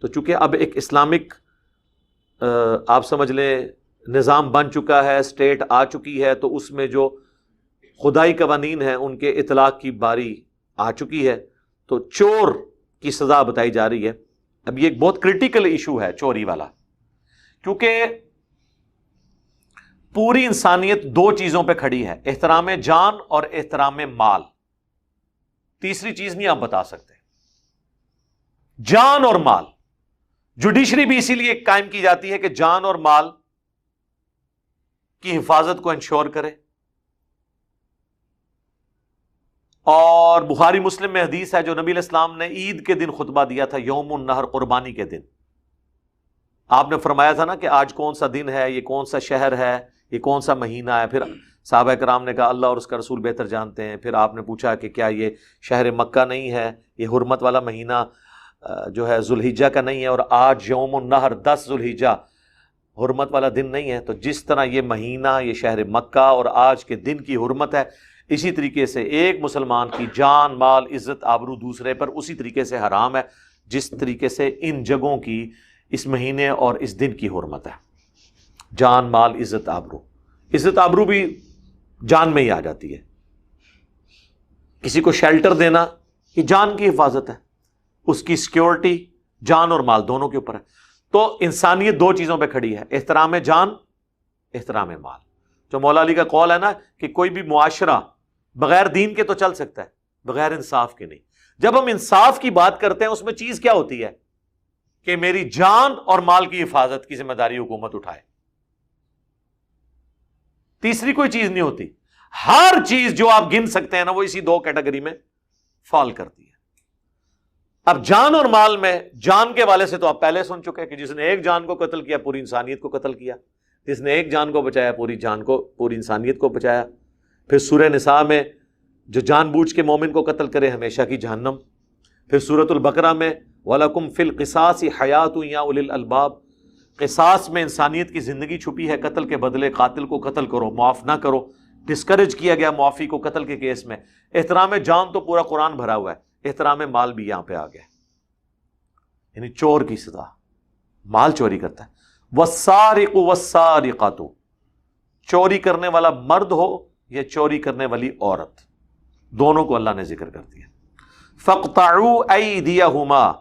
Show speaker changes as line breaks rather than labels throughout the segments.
تو چونکہ اب ایک اسلامک آپ سمجھ لیں نظام بن چکا ہے، اسٹیٹ آ چکی ہے، تو اس میں جو خدائی قوانین ہیں ان کے اطلاق کی باری آ چکی ہے، تو چور کی سزا بتائی جا رہی ہے۔ اب یہ ایک بہت کرٹیکل ایشو ہے چوری والا، کیونکہ پوری انسانیت دو چیزوں پہ کھڑی ہے، احترام جان اور احترام مال۔ تیسری چیز نہیں آپ بتا سکتے۔ جان اور مال، جوڈیشری بھی اسی لیے قائم کی جاتی ہے کہ جان اور مال کی حفاظت کو انشور کرے۔ اور بخاری مسلم میں حدیث ہے جو نبی علیہ السلام نے عید کے دن خطبہ دیا تھا، یوم النحر، قربانی کے دن۔ آپ نے فرمایا تھا نا کہ آج کون سا دن ہے، یہ کون سا شہر ہے، یہ کون سا مہینہ ہے؟ پھر صحابہ کرام نے کہا اللہ اور اس کا رسول بہتر جانتے ہیں۔ پھر آپ نے پوچھا کہ کیا یہ شہر مکہ نہیں ہے، یہ حرمت والا مہینہ جو ہے ذوالحجہ کا نہیں ہے، اور آج یوم النحر 10 ذوالحجہ حرمت والا دن نہیں ہے؟ تو جس طرح یہ مہینہ، یہ شہر مکہ اور آج کے دن کی حرمت ہے، اسی طریقے سے ایک مسلمان کی جان، مال، عزت، آبرو دوسرے پر اسی طریقے سے حرام ہے جس طریقے سے ان جگہوں کی، اس مہینے اور اس دن کی حرمت ہے۔ جان، مال، عزت، آبرو، عزت آبرو بھی جان میں ہی آ جاتی ہے۔ کسی کو شیلٹر دینا یہ جان کی حفاظت ہے، اس کی سیکیورٹی جان اور مال دونوں کے اوپر ہے۔ تو انسانیت دو چیزوں پہ کھڑی ہے، احترام جان، احترام مال۔ جو مولا علی کا قول ہے نا کہ کوئی بھی معاشرہ بغیر دین کے تو چل سکتا ہے، بغیر انصاف کے نہیں۔ جب ہم انصاف کی بات کرتے ہیں اس میں چیز کیا ہوتی ہے کہ میری جان اور مال کی حفاظت کی ذمہ داری حکومت اٹھائے، تیسری کوئی چیز نہیں ہوتی۔ ہر چیز جو آپ گن سکتے ہیں نا وہ اسی دو کیٹیگری میں فال کرتی ہے۔ اب جان اور مال میں، جان کے والے سے تو آپ پہلے سن چکے کہ جس نے ایک جان کو قتل کیا پوری انسانیت کو قتل کیا، جس نے ایک جان کو بچایا پوری جان کو، پوری انسانیت کو بچایا۔ پھر سورہ نساء میں جو جان بوجھ کے مومن کو قتل کرے ہمیشہ کی جہنم۔ پھر سورۃ البقرہ میں وَلَكُمْ فِي الْقِصَاصِ حَيَاةٌ يَا أُولِي الْأَلْبَابِ، قصاص میں انسانیت کی زندگی چھپی ہے، قتل کے بدلے قاتل کو قتل کرو، معاف نہ کرو۔ ڈسکریج کیا گیا معافی کو قتل کے کیس میں۔ احترام جان تو پورا قرآن بھرا ہوا ہے، احترام مال بھی یہاں پہ آ گیا، یعنی چور کی سزا، مال چوری کرتا ہے۔ وَالسَّارِقُ وَالسَّارِقَةُ، چوری کرنے والا مرد ہو یا چوری کرنے والی عورت، دونوں کو اللہ نے ذکر کر دیا۔ فَاقْطَعُوا أَيْدِيَهُمَا،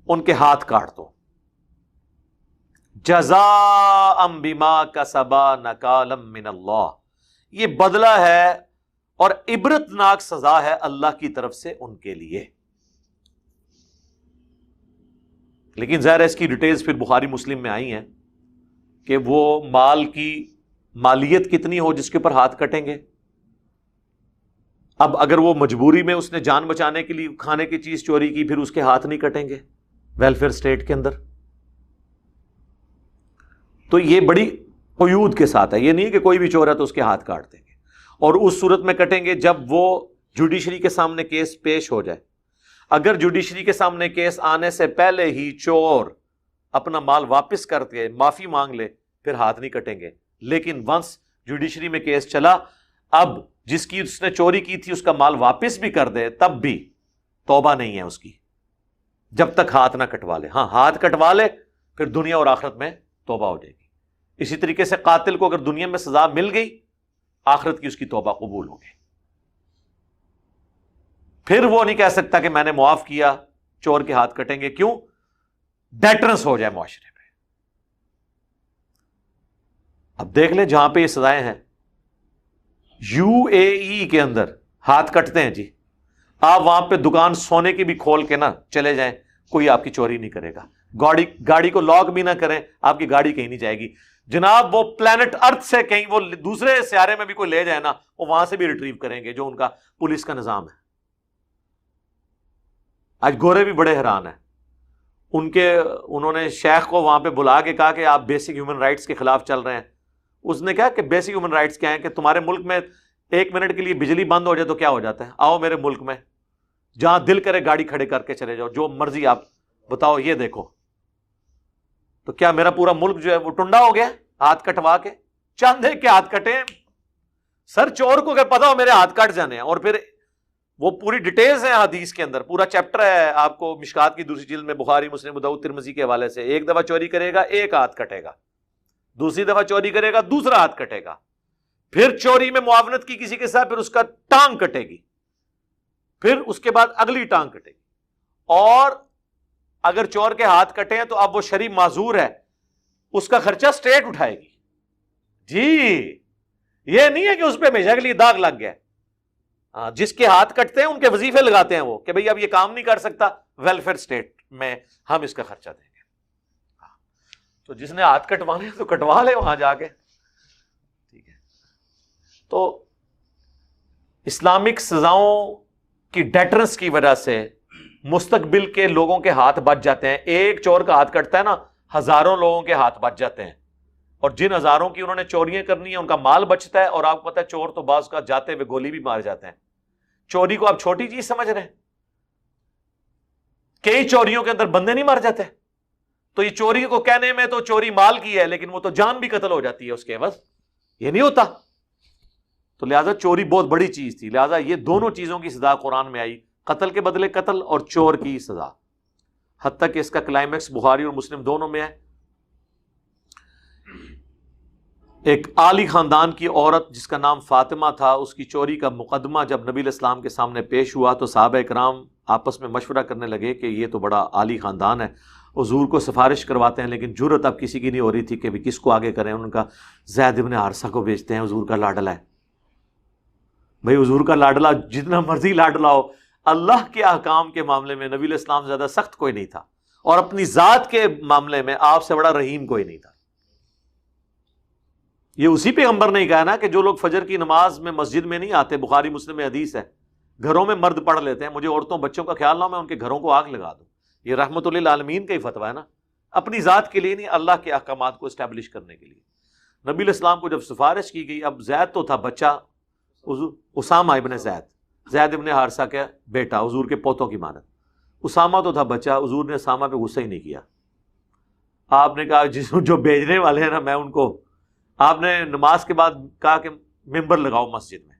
ان کے ہاتھ کاٹ دو۔ جزاء بما کسبا نکالا من اللہ، یہ بدلہ ہے اور عبرتناک سزا ہے اللہ کی طرف سے ان کے لیے۔ لیکن ظاہر ہے اس کی ڈیٹیلز پھر بخاری مسلم میں آئی ہیں کہ وہ مال کی مالیت کتنی ہو جس کے اوپر ہاتھ کٹیں گے۔ اب اگر وہ مجبوری میں اس نے جان بچانے کے لیے کھانے کی چیز چوری کی، پھر اس کے ہاتھ نہیں کٹیں گے ویلفیئر اسٹیٹ کے اندر۔ تو یہ بڑی قیود کے ساتھ ہے، یہ نہیں کہ کوئی بھی چور ہے تو اس کے ہاتھ کاٹ دیں گے، اور اس صورت میں کٹیں گے جب وہ جوڈیشری کے سامنے کیس پیش ہو جائے۔ اگر جوڈیشری کے سامنے کیس آنے سے پہلے ہی چور اپنا مال واپس کر کے معافی مانگ لے پھر ہاتھ نہیں کٹیں گے۔ لیکن ونس جوڈیشری میں کیس چلا، اب جس کی اس نے چوری کی تھی اس کا مال واپس بھی کر دے تب بھی توبہ نہیں ہے اس کی، جب تک ہاتھ نہ کٹوا لے۔ ہاں، ہاتھ کٹوا لے پھر دنیا اور آخرت میں توبہ ہو جائے گی۔ اسی طریقے سے قاتل کو اگر دنیا میں سزا مل گئی، آخرت کی اس کی توبہ قبول ہو گئی۔ پھر وہ نہیں کہہ سکتا کہ میں نے معاف کیا، چور کے ہاتھ کٹیں گے۔ کیوں؟ ڈیٹرنس ہو جائے معاشرے میں۔ اب دیکھ لیں جہاں پہ یہ سزائیں ہیں، UAE کے اندر ہاتھ کٹتے ہیں جی، آپ وہاں پہ دکان سونے کی بھی کھول کے نہ چلے جائیں، کوئی آپ کی چوری نہیں کرے گا۔ گاڑی کو لاک بھی نہ کریں، آپ کی گاڑی کہیں نہیں جائے گی۔ جناب وہ پلانٹ ارتھ سے کہیں وہ دوسرے سیارے میں بھی کوئی لے جائے نا، وہ وہاں سے بھی ریٹریو کریں گے، جو ان کا پولیس کا نظام ہے۔ آج گورے بھی بڑے حیران ہیں، انہوں نے شیخ کو وہاں پہ بلا کے کہا کہ آپ بیسک ہیومن رائٹس کے خلاف چل رہے ہیں۔ اس نے کہا کہ بیسک ہیومن رائٹس کیا ہیں کہ تمہارے ملک میں 1 منٹ کے لیے بجلی بند ہو جائے تو کیا ہو جاتا ہے؟ آؤ میرے ملک میں، جہاں دل کرے گاڑی کھڑے کر کے چلے جاؤ، جو مرضی آپ بتاؤ، یہ دیکھو۔ تو کیا میرا پورا ملک جو ہے وہ ٹنڈا ہو گیا ہاتھ کٹوا کے؟ چاند ایک کے ہاتھ کٹے ہیں سر، چور کو اگر پتا ہو میرے ہاتھ کٹ جانے ہیں، اور پھر وہ پوری ڈیٹیلز ہیں حدیث کے اندر، پورا چیپٹر ہے آپ کو مشکات کی دوسری جلد میں، بخاری مسلم ابو داؤد ترمذی کے حوالے سے. ایک دفعہ چوری کرے گا ایک ہاتھ کٹے گا، دوسری دفعہ چوری کرے گا دوسرا ہاتھ کٹے گا، پھر چوری میں معاونت کی کسی کے ساتھ پھر اس کا ٹانگ کٹے گی، پھر اس کے بعد اگلی ٹانگ کٹے گی. اور اگر چور کے ہاتھ کٹے ہیں تو اب وہ شرعی معذور ہے، اس کا خرچہ اسٹیٹ اٹھائے گی. جی یہ نہیں ہے کہ اس پہ ہمیشہ کے لیے داغ لگ گیا. جس کے ہاتھ کٹتے ہیں ان کے وظیفے لگاتے ہیں وہ کہ بھئی اب یہ کام نہیں کر سکتا، ویلفیئر اسٹیٹ میں ہم اس کا خرچہ دیں گے. تو جس نے ہاتھ کٹوانے تو کٹوا لے وہاں جا کے. ٹھیک ہے، تو اسلامک سزاؤں کی ڈیٹرنس کی وجہ سے مستقبل کے لوگوں کے ہاتھ بچ جاتے ہیں. ایک چور کا ہاتھ کٹتا ہے نا، ہزاروں لوگوں کے ہاتھ بچ جاتے ہیں، اور جن ہزاروں کی انہوں نے چوریاں کرنی ہیں ان کا مال بچتا ہے. اور آپ کو پتہ ہے چور تو بعض کا جاتے ہوئے گولی بھی مار جاتے ہیں. چوری کو آپ چھوٹی چیز سمجھ رہے ہیں، کئی چوریوں کے اندر بندے نہیں مر جاتے. تو یہ چوری کو کہنے میں تو چوری مال کی ہے، لیکن وہ تو جان بھی قتل ہو جاتی ہے اس کے عوض، یہ نہیں ہوتا. تو لہٰذا چوری بہت بڑی چیز تھی. لہٰذا یہ دونوں چیزوں کی سزا قرآن میں آئی، قتل کے بدلے قتل اور چور کی سزا. حتیٰ کہ اس کا کلائمیکس بخاری اور مسلم دونوں میں ہے. ایک عالی خاندان کی عورت جس کا نام فاطمہ تھا، اس کی چوری کا مقدمہ جب نبی علیہ السلام کے سامنے پیش ہوا تو صحابہ کرام آپس میں مشورہ کرنے لگے کہ یہ تو بڑا عالی خاندان ہے، حضور کو سفارش کرواتے ہیں، لیکن جرأت اب کسی کی نہیں ہو رہی تھی کہ بھی کس کو آگے کریں. ان کا زید ابن حارثہ کو بھیجتے ہیں، حضور کا لاڈلا ہے. بھئی حضور کا لاڈلا جتنا مرضی لاڈلا ہو، اللہ کے احکام کے معاملے میں نبی علیہ السلام زیادہ سخت کوئی نہیں تھا، اور اپنی ذات کے معاملے میں آپ سے بڑا رحیم کوئی نہیں تھا. یہ اسی پیغمبر نے ہی کہا نا کہ جو لوگ فجر کی نماز میں مسجد میں نہیں آتے، بخاری مسلم میں حدیث ہے، گھروں میں مرد پڑھ لیتے ہیں، مجھے عورتوں بچوں کا خیال نہ ہو میں ان کے گھروں کو آگ لگا دوں. یہ رحمت للعالمین کا ہی فتویٰ ہے نا، اپنی ذات کے لیے نہیں، اللہ کے احکامات کو اسٹیبلش کرنے کے لیے. نبی علیہ السلام کو جب سفارش کی گئی، اب زید تو تھا بچہ، اسامہ ابن زید ابن حارثہ کا بیٹا، حضور کے پوتوں کی مانند. اسامہ تو تھا بچہ، حضور نے اسامہ پہ غصہ ہی نہیں کیا. آپ نے کہا جو بھیجنے والے ہیں نا میں ان کو، آپ نے نماز کے بعد کہا کہ ممبر لگاؤ مسجد میں،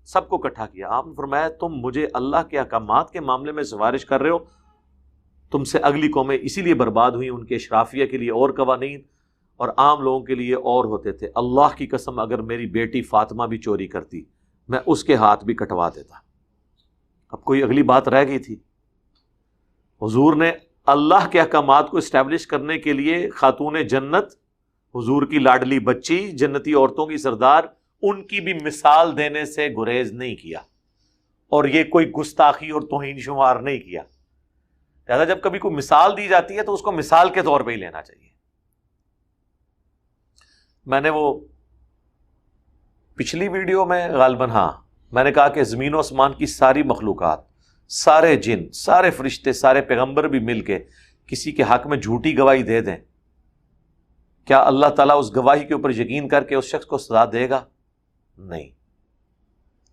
سب کو اکٹھا کیا. آپ نے فرمایا تم مجھے اللہ کے احکامات کے معاملے میں سفارش کر رہے ہو، تم سے اگلی قومیں اسی لیے برباد ہوئی، ان کے اشرافیہ کے لیے اور قوانین اور عام لوگوں کے لیے اور ہوتے تھے. اللہ کی قسم اگر میری بیٹی فاطمہ بھی چوری کرتی میں اس کے ہاتھ بھی کٹوا دیتا. اب کوئی اگلی بات رہ گئی تھی؟ حضور نے اللہ کے احکامات کو اسٹیبلش کرنے کے لیے خاتون جنت، حضور کی لاڈلی بچی، جنتی عورتوں کی سردار، ان کی بھی مثال دینے سے گریز نہیں کیا، اور یہ کوئی گستاخی اور توہین شمار نہیں کیا. لہٰذا جب کبھی کوئی مثال دی جاتی ہے تو اس کو مثال کے طور پہ ہی لینا چاہیے. میں نے وہ پچھلی ویڈیو میں غالباً میں نے کہا کہ زمین و آسمان کی ساری مخلوقات، سارے جن، سارے فرشتے، سارے پیغمبر بھی مل کے کسی کے حق میں جھوٹی گواہی دے دیں، کیا اللہ تعالیٰ اس گواہی کے اوپر یقین کر کے اس شخص کو سزا دے گا؟ نہیں.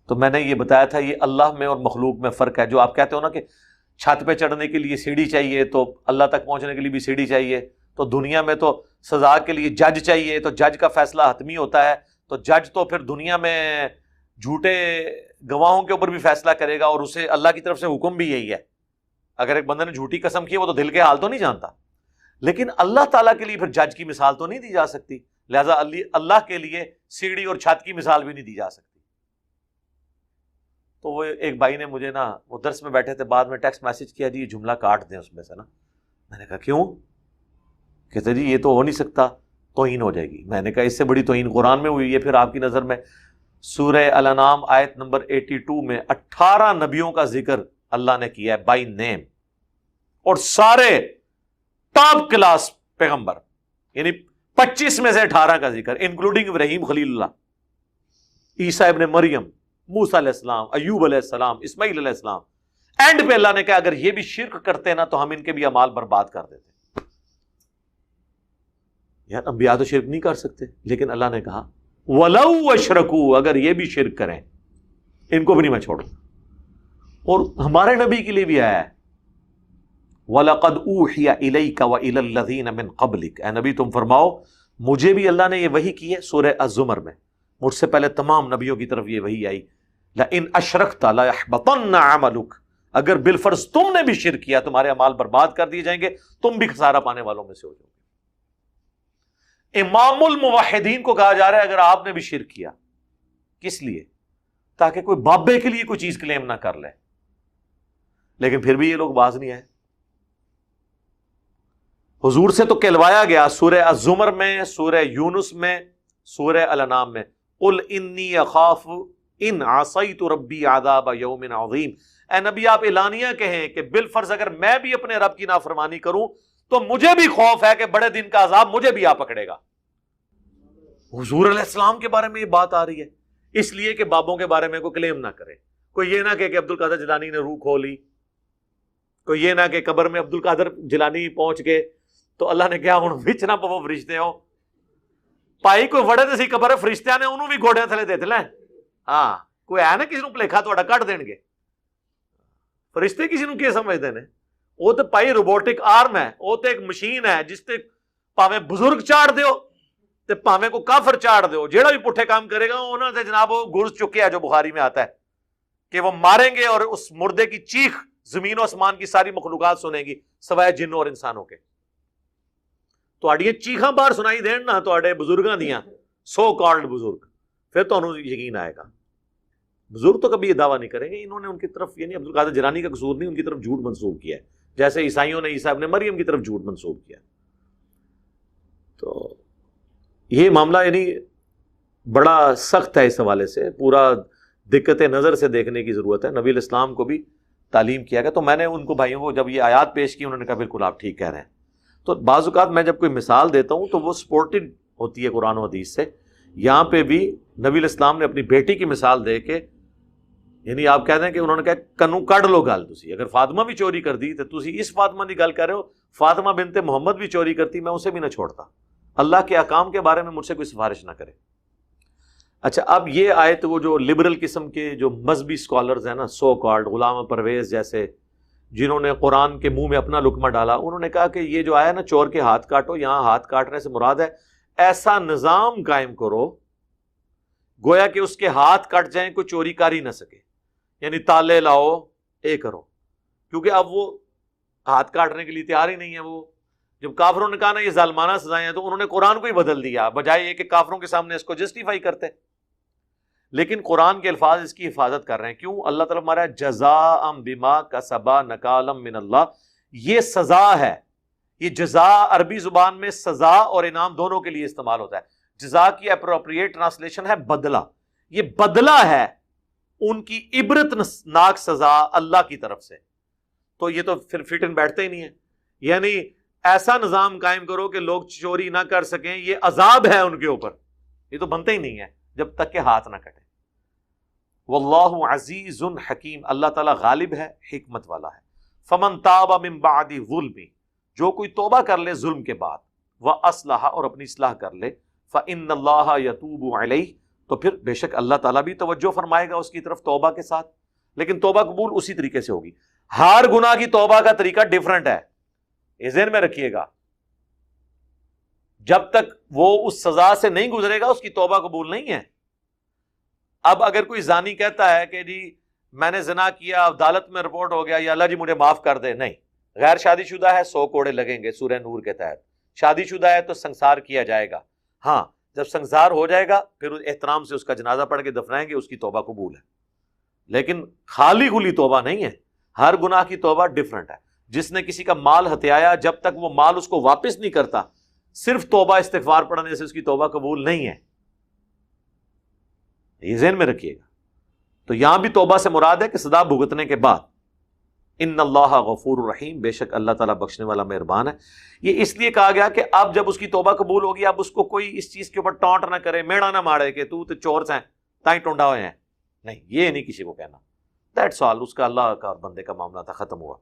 تو میں نے یہ بتایا تھا یہ اللہ میں اور مخلوق میں فرق ہے. جو آپ کہتے ہو نا کہ چھت پہ چڑھنے کے لیے سیڑھی چاہیے تو اللہ تک پہنچنے کے لیے بھی سیڑھی چاہیے، تو دنیا میں تو سزا کے لیے جج چاہیے، تو جج کا فیصلہ حتمی ہوتا ہے، تو جج تو پھر دنیا میں جھوٹے گواہوں کے اوپر بھی فیصلہ کرے گا، اور اسے اللہ کی طرف سے حکم بھی یہی ہے. اگر ایک بندے نے جھوٹی قسم کی وہ تو دل کے حال تو نہیں جانتا، لیکن اللہ تعالیٰ کے لیے پھر جج کی مثال تو نہیں دی جا سکتی. لہٰذا اللہ کے لیے سیڑھی اور چھت کی مثال بھی نہیں دی جا سکتی. تو وہ ایک بھائی نے مجھے نا، وہ درس میں بیٹھے تھے، بعد میں ٹیکسٹ میسج کیا جی یہ جملہ کاٹ دیں اس میں سے نا. میں نے کہا کیوں؟ کہتے جی یہ تو ہو نہیں سکتا، توہین ہو جائے گی. میں نے کہا اس سے بڑی توہین قرآن میں ہوئی ہے. پھر آپ کی نظر میں سورہ الانعام آیت نمبر 82 میں 18 نبیوں کا ذکر اللہ نے کیا ہے بائی نیم، اور سارے ٹاپ کلاس پیغمبر، یعنی 25 میں سے 18 کا ذکر، انکلوڈنگ ابراہیم خلیل اللہ، عیسیٰ ابن مریم، موسیٰ علیہ السلام، ایوب علیہ السلام، اسماعیل علیہ السلام. اینڈ پہ اللہ نے کہا اگر یہ بھی شرک کرتے نا تو ہم ان کے بھی اعمال برباد کر دیتے. یار انبیاء تو شرک نہیں کر سکتے، لیکن اللہ نے کہا وَلَوْ أَشْرَكُوا، اگر یہ بھی شرک کریں ان کو بھی نہیں میں چھوڑوں. اور ہمارے نبی کے لیے بھی آیا ہے وَلَقَدْ أُوحِيَ إِلَيْكَ وَإِلَى الَّذِينَ مِن قَبْلِكَ، اے نبی تم فرماؤ مجھے بھی اللہ نے یہ وحی کی ہے. سورہ الزمر میں مجھ سے پہلے تمام نبیوں کی طرف یہ وحی آئی لئن اشرکت لیحبطن عملک، اگر بالفرض تم نے بھی شرک کیا تمہارے اعمال برباد کر دیے جائیں گے، تم بھی خسارہ پانے والوں میں سے ہو جاؤ گے۔ امام الموحدین کو کہا جا رہا ہے اگر آپ نے بھی شرک کیا، کس لیے؟ تاکہ کوئی بابے کے لیے کوئی چیز کلیم نہ کر لے، لیکن پھر بھی یہ لوگ باز نہیں آئے۔ حضور سے تو کہلوایا گیا سورہ الزمر میں، سورہ یونس میں، سورہ الانعام میں، قل انی اخاف ان عصیت ربی عذاب یوم عظیم۔ اے نبی آپ اعلانیہ کہیں کہ بالفرض اگر میں بھی اپنے رب کی نافرمانی کروں تو مجھے بھی خوف ہے کہ بڑے دن کا عذاب مجھے بھی آ پکڑے گا۔ حضور علیہ السلام کے بارے میں یہ بات آ رہی ہے، اس لیے کہ بابوں کے بارے میں کوئی کلیم نہ کرے، کوئی یہ نہ کہ عبد القادر جیلانی نے روح کھولی، کوئی یہ نہ کہ قبر میں عبد القادر جیلانی پہنچ گئے تو اللہ نے کیا ہوں وچ نہ پو فرشتے ہو پائی کوئی وڑے سی قبر فرشتیاں نے انہوں بھی گھوڑے تھلے دے لیں۔ ہاں کوئی ہے نا کسی نو بھلیکھا تہاڈا کٹ دین گے، فرشتے کسی نو کی سمجھتے ہیں؟ وہ تو پائی روبوٹک آرم ہے، وہ تو ایک مشین ہے جس تے پاویں بزرگ چاڑ دیو تے پاویں کو کافر چاڑ دیو، جیڑا بھی پٹھے کام کرے گا انہوں نے جناب وہ گرز چکے ہے جو بخاری میں آتا ہے کہ وہ ماریں گے اور اس مردے کی چیخ زمین و آسمان کی ساری مخلوقات سنیں گی سوائے جنوں اور انسانوں کے۔ تہاڈیاں چیخاں باہر سنائی دین نا تہاڈے بزرگاں دیاں، سو کالڈ بزرگ، پھر تانوں یقین آئے گا۔ بزرگ تو کبھی یہ دعویٰ نہیں کریں گے، انہوں نے ان کی طرف یعنی عبد القادر جیلانی کا قصور نہیں، ان کی طرف جھوٹ منسوب کیا ہے، جیسے عیسائیوں نے عیسیٰ ابن مریم کی طرف جھوٹ منسوب کیا۔ تو یہ معاملہ یعنی بڑا سخت ہے، اس حوالے سے پورا دقت نظر سے دیکھنے کی ضرورت ہے۔ نبی الاسلام کو بھی تعلیم کیا گیا، تو میں نے ان کو بھائیوں کو جب یہ آیات پیش کی انہوں نے کہا بالکل آپ ٹھیک کہہ رہے ہیں۔ تو بعض اوقات میں جب کوئی مثال دیتا ہوں تو وہ سپورٹڈ ہوتی ہے قرآن و حدیث سے۔ یہاں پہ بھی نبی الاسلام نے اپنی بیٹی کی مثال دے کے یعنی آپ کہتے ہیں کہ انہوں نے کہا کنو کڑ لو گل، تسی اگر فاطمہ بھی چوری کر دی تو تسی اس فاطمہ کی گل کر رہے ہو، فاطمہ بنت محمد بھی چوری کرتی میں اسے بھی نہ چھوڑتا۔ اللہ کے احکام کے بارے میں مجھ سے کوئی سفارش نہ کرے۔ اچھا اب یہ آیت وہ جو لبرل قسم کے جو مذہبی اسکالرز ہیں نا، سو کالڈ غلام پرویز جیسے، جنہوں نے قرآن کے منہ میں اپنا لقمہ ڈالا، انہوں نے کہا کہ یہ جو آیا نا چور کے ہاتھ کاٹو، یہاں ہاتھ کاٹنے سے مراد ہے ایسا نظام قائم کرو گویا کہ اس کے ہاتھ کٹ جائیں کوئی چوری کر ہی نہ سکے، یعنی تالے لاؤ اے کرو، کیونکہ اب وہ ہاتھ کاٹنے کے لیے تیار ہی نہیں ہے۔ وہ جب کافروں نے کہا نا یہ ظالمانہ سزائیں ہیں تو انہوں نے قرآن کو ہی بدل دیا، بجائے یہ کہ کافروں کے سامنے اس کو جسٹیفائی کرتے۔ لیکن قرآن کے الفاظ اس کی حفاظت کر رہے ہیں، کیوں؟ اللہ تعالیٰ ہمارا جزاء بما کسبا نکالا من اللہ، یہ سزا ہے۔ یہ جزا عربی زبان میں سزا اور انعام دونوں کے لیے استعمال ہوتا ہے۔ جزا کی اپروپریٹ ٹرانسلیشن ہے بدلہ، یہ بدلہ ہے ان کی عبرت ناک سزا اللہ کی طرف سے۔ تو یہ تو پھر فٹ ان بیٹھتے ہی نہیں ہے، یعنی ایسا نظام قائم کرو کہ لوگ چوری نہ کر سکیں، یہ عذاب ہے ان کے اوپر، یہ تو بنتے ہی نہیں ہے جب تک کہ ہاتھ نہ کٹے۔ واللہ عزیز حکیم، اللہ تعالیٰ غالب ہے، حکمت والا ہے۔ فمن تاب من بعد ظلم، جو کوئی توبہ کر لے ظلم کے بعد، واصلح اور اپنی اصلاح کر لے، فإن اللہ یتوب علیہ، تو پھر بے شک اللہ تعالیٰ بھی توجہ فرمائے گا اس کی طرف توبہ کے ساتھ، لیکن توبہ قبول اسی طریقے سے ہوگی۔ ہر گناہ کی توبہ کا طریقہ ڈیفرنٹ ہے، یہ ذہن میں رکھیے گا۔ جب تک وہ اس سزا سے نہیں گزرے گا اس کی توبہ قبول نہیں ہے۔ اب اگر کوئی زانی کہتا ہے کہ جی میں نے زنا کیا، عدالت میں رپورٹ ہو گیا، یا اللہ جی مجھے معاف کر دے، نہیں، غیر شادی شدہ ہے 100 کوڑے لگیں گے سورہ نور کے تحت، شادی شدہ ہے تو سنسار کیا جائے گا۔ ہاں جب سنسار ہو جائے گا پھر احترام سے اس کا جنازہ پڑھ کے دفنائیں گے، اس کی توبہ قبول ہے، لیکن خالی گلی توبہ نہیں ہے۔ ہر گناہ کی توبہ ڈیفرنٹ ہے۔ جس نے کسی کا مال ہتھیایا، جب تک وہ مال اس کو واپس نہیں کرتا، صرف توبہ استغفار پڑھنے سے اس کی توبہ قبول نہیں ہے، یہ ذہن میں رکھیے گا۔ تو یہاں بھی توبہ سے مراد ہے کہ سزا بھگتنے کے بعد۔ ان اللہ غفور الرحیم، بے شک اللہ تعالیٰ بخشنے والا مہربان ہے۔ یہ اس لیے کہا گیا کہ اب جب اس کی توبہ قبول ہوگی اب اس کو کوئی اس چیز کے اوپر ٹانٹ نہ کرے، میڑا نہ مارے کہ تو چور سے تائیں ٹونڈا ہوئے ہیں، نہیں، یہ نہیں کسی کو کہنا۔ دیٹس آل، اس کا اللہ کا اور بندے کا معاملہ تھا، ختم ہوا۔